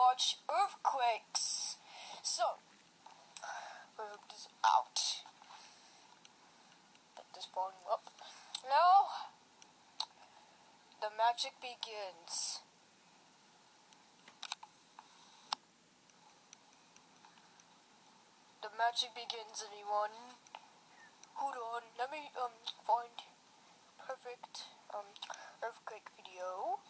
watch earthquakes. So, move this out. Put this volume up. Now, the magic begins. The magic begins, everyone. Hold on, let me find perfect earthquake video.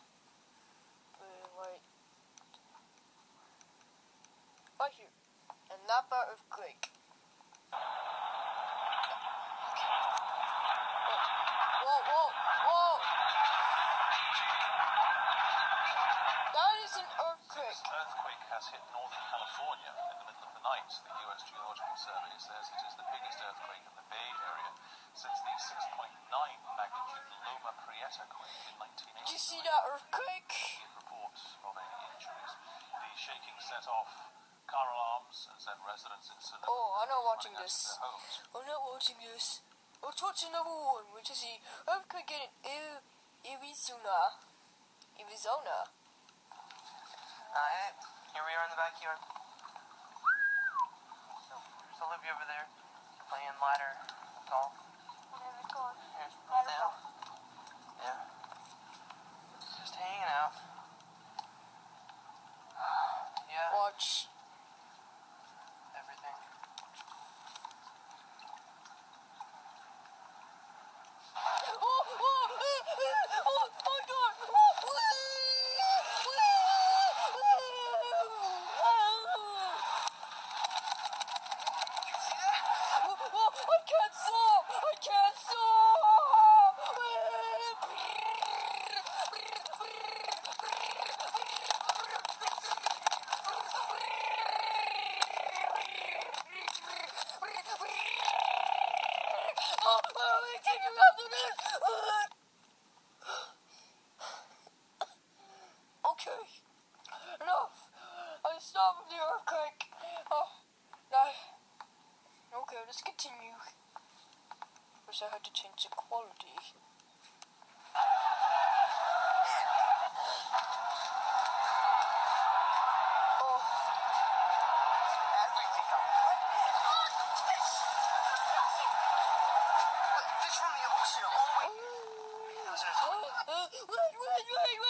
Right here. And Napa earthquake. Whoa! That is an earthquake. This earthquake has hit Northern California in the middle of the night. The U.S. Geological Survey says it is the biggest earthquake in the Bay Area since the 6.9 magnitude Loma Prieta quake in 1980. Did you see that earthquake? Report of any injuries. The shaking set off car alarms and sent residents in Sonoma. Oh, I'm not watching this. I'm not watching this. Let's watch another one, which is the earthquake in Arizona. Alright, here we are in the backyard. So, there's Olivia over there, playing ladder, tall. Here's down. Yeah. Just hanging out. Yeah. Watch. Everything. Oh my God! I can't stop! Okay, enough. I stopped the earthquake. Okay, let's continue. Wish I had to change the quality. Oh. Fish from the ocean all the way.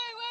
Wait.